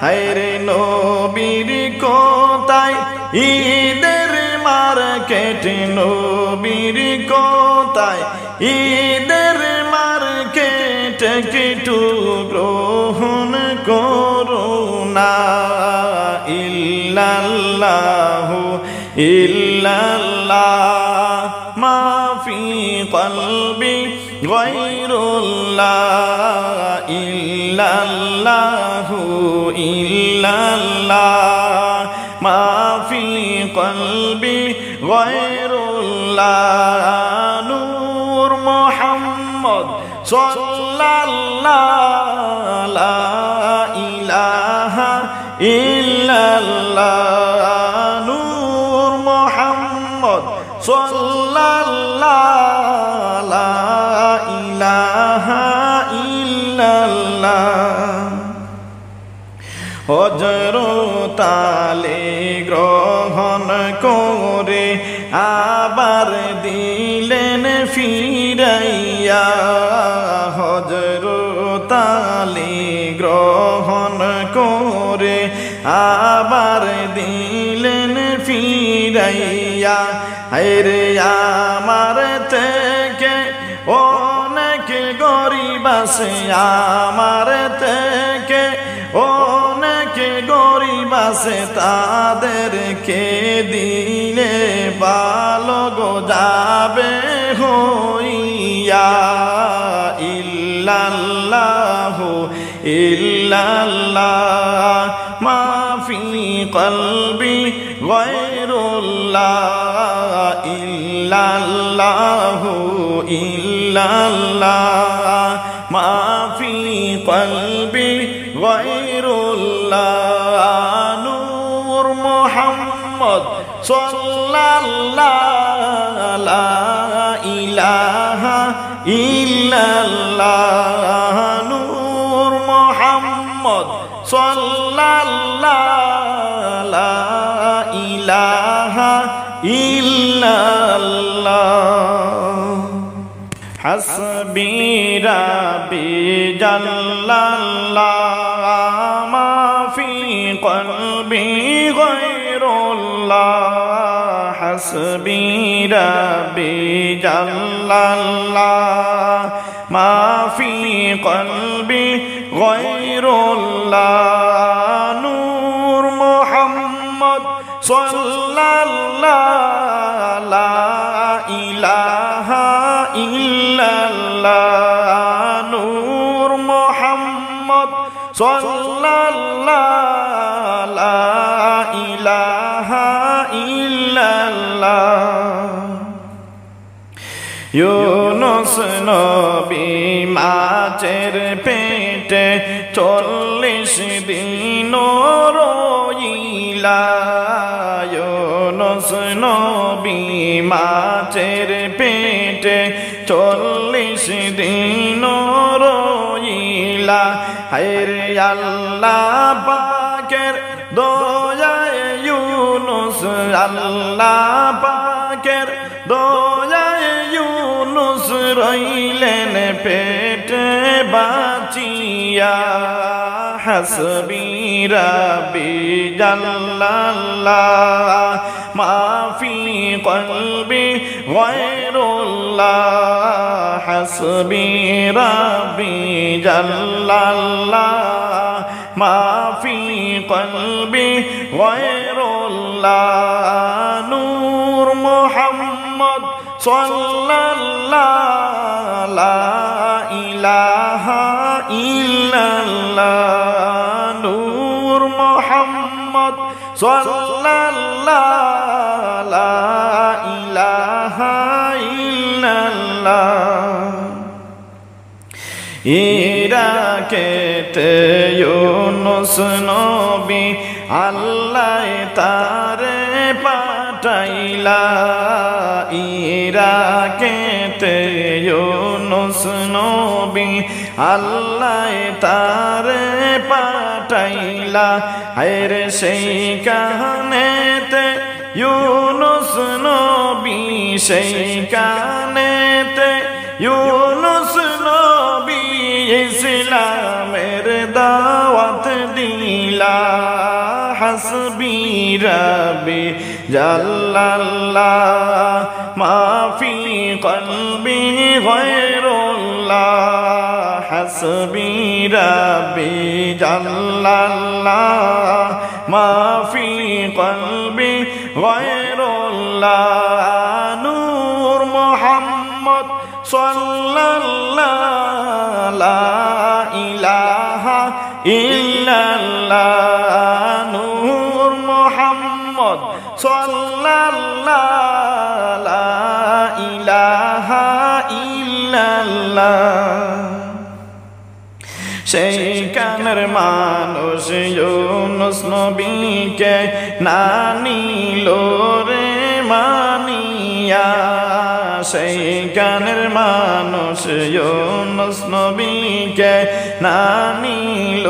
হায়রে নবীর কোথায় ঈদের মার্কেট নবীর কোথায় ঈদের মার্কেট কিটু গ্রহণ করুণা ইল্লাল্লাহু ইল্লাল্লাহ মা ফি কলবি গায়রুল্লাহ ইল্লাল্লাহু ইল্লাল্লাহ মা ফি কলবি গায়রুল্লাহ নূর মুহাম্মদ সাল্লাল্লাহু লা ইলাহা ইল্লাল্লাহ নূর মুহাম্মদ সাল্লাল্লাহু লা ইলাহা ইল্লাল্লাহ হযরত আলী গ্রহণ করে আবার দিলেন ফিরাইয়া হযরত আলী গ্রহণ করে আবার দিলেন ফিরাইয়া হায়রে আমার থেকে অনেক গরিব আছে আমার থেকে অনেক গরিব আছে তাদেরকে দিলে ভালো গো যাবে হইয়া ইল্লাল্লাহু ইল্লাল্লাহ মা ফি কলবি গায়রুল্লাহ ইল্লাল্লাহু ইল্লাল্লাহ মা ফি কলবি গায়রুল্লাহ নূর মুহাম্মদ সাল্লাল্লাহু লা ইলাহা ইল্লাল্লাহ নূর মুহাম্মদ সাল্লাল্লাহু লা ইলাহা ইল্লাল্লাহ হাসবি রাব্বি জাল্লাল্লাহ মা ফি কলবি গায়রুল্লাহ হাসবি রাব্বি জাল্লাল্লাহ মা ফি কলবি গায়রুল্লাহ নূর মুহাম্মদ সাল্লাল্লাহু লা ইলাহা ইল্লাল্লাহ নূর মুহাম্মদ সাল্লাল্লাহু লা ইলাহা ইল্লাল্লাহ ইউনুস নবী মাছের পেটে 40 দিন রইলা ইউনুস নবী মাছের পেটে 40 দিন রইলা হায়রে আল্লাহ পাকের দয়ায় ইউনুস আল্লাহ পাকের দয়ায় ইউনুস রইলেন পেটে বাঁচিয়া হাসবি রাব্বি জাল্লাল্লাহ মাফি কলবি গায়রুল্লাহ হাসবি রাব্বি জাল্লাল্লাহ মাফি কলবি গায়রুল্লাহ নূর মুহাম্মদ সাল্লাল্লাহু লা ইলাহা ইল্লাল্লাহ নূর মুহাম্মদ সাল্লাল্লাহু লা ইলাহা ইল্লাল্লাহ ইরাকেতে ইউনুস নবী আল্লাহ তারে পাঠাইলা ইরাকেতে ইউনুস নবী আল্লাহ তারে পাঠাইলা হায়রে সেই কানেতে ইউনুস নবী সেই কানেতে ইউনুস নবী ইসলামের দাওয়াত দিলা হাসবি রাব্বি জাল্লাল্লাহ মাফি কলবি গায়রুল্লাহ হাসবি রাব্বি জাল্লাল্লাহ মাফি কলবি গায়রুল্লাহ নূর মুহাম্মদ সাল্লাল্লাহু লা ইলাহা ইল্লাল্লাহ নূর মুহাম্মদ সাল্লাল্লাহু লা ইলাহা ইল্লাল্লাহ সেই কানের মানুষ ইউনুস নবীকে না নিল রে মানিয়া সেই কানের মানুষ ইউনুস নবীকে না নিল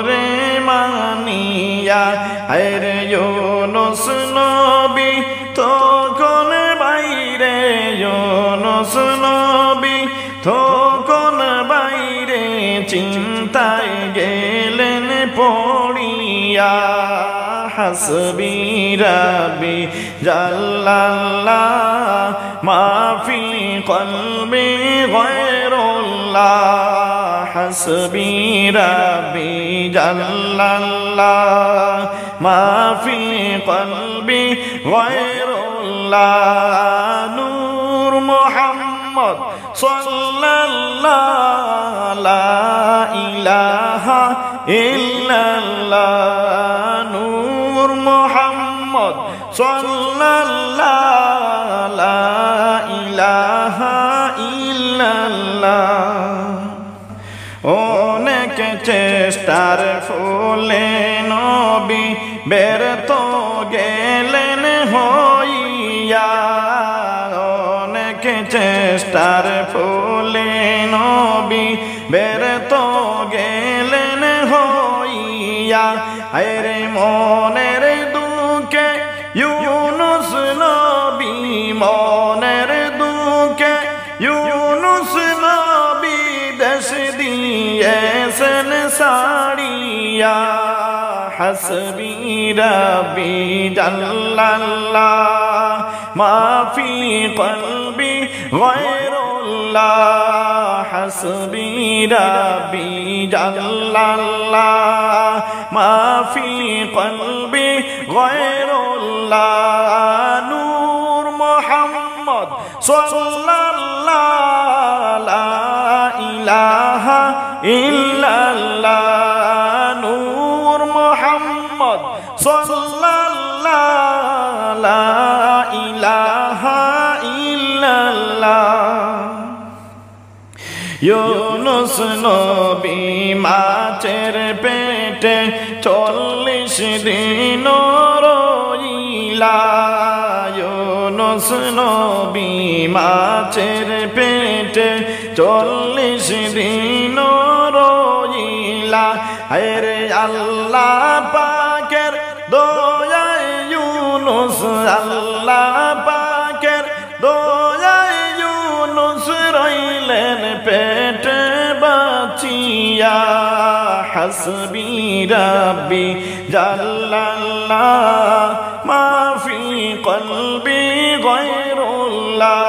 রে মানিয়া হায়রে ইউনুস নবী তখন বাইরে ইউনুস নবী তখন বাইরে চিন্তায় গেলেন পড়িয়া হাসবি রাব্বি জাল্লাল্লাহ মাফি কলবি গায়রুল্লাহ হাসবি রাব্বি জাল্লাল্লাহ মাফি কলবি গায়রুল্লাহ নূর মুহাম্মদ সাল্লাল্লাহু লা ইলাহা ইল্লাল্লাহ নূর মুহাম্মদ সাল্লাল্লাহু লা ইলাহা ইল্লাল্লাহ অনেক চেষ্টার ফলে নবী ব্যর্থ গেলেন হইয়া অনেক চেষ্টার ফলে নবী ব্যর্থ গেলেন হইয়া আরে মনের দুঃখে ইউনুস নবী মনের দুঃখে ইউনুস নবী দেশ দিয়েছেন সাড়িয়া হাসবি রাব্বি জাল্লাল্লাহ মাফি কলবি গায়রুল্লাহ হাসবি রাব্বি জাল্লাল্লাহ মাফি কলবি গায়রুল্লাহ নূর মুহাম্মদ সাল্লাল্লাহু লা ইলাহা ইল্লাল্লাহ নূর মুহাম্মদ সাল্লাল্লাহু লা ইলাহা ইল্লাল্লাহ ইউনুস নবী মাছের পেটে 40 দিন রইলা ইউনুস নবী মাছের পেটে 40 দিন রইলা হায়রে আল্লাহ পাকের দয়ায় ইউনুস ইউনুস আল্লাহ পাকের দয়ায় ইউনুস রইলেন পেটে বাঁচিয়া হাসবি রাব্বি জাল্লাল্লাহ মাফি কলবি গায়রুল্লাহ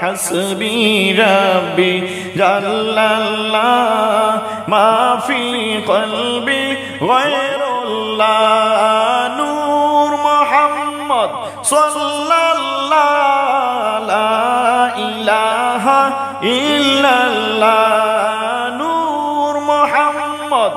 হাসবি রাব্বি জাল্লাল্লাহ মাফি কলবি গায়রুল্লাহ নূর মুহাম্মদ সাল্লাল্লাহু লা ইলাহা ইল্লাল্লাহ নূর মুহাম্মদ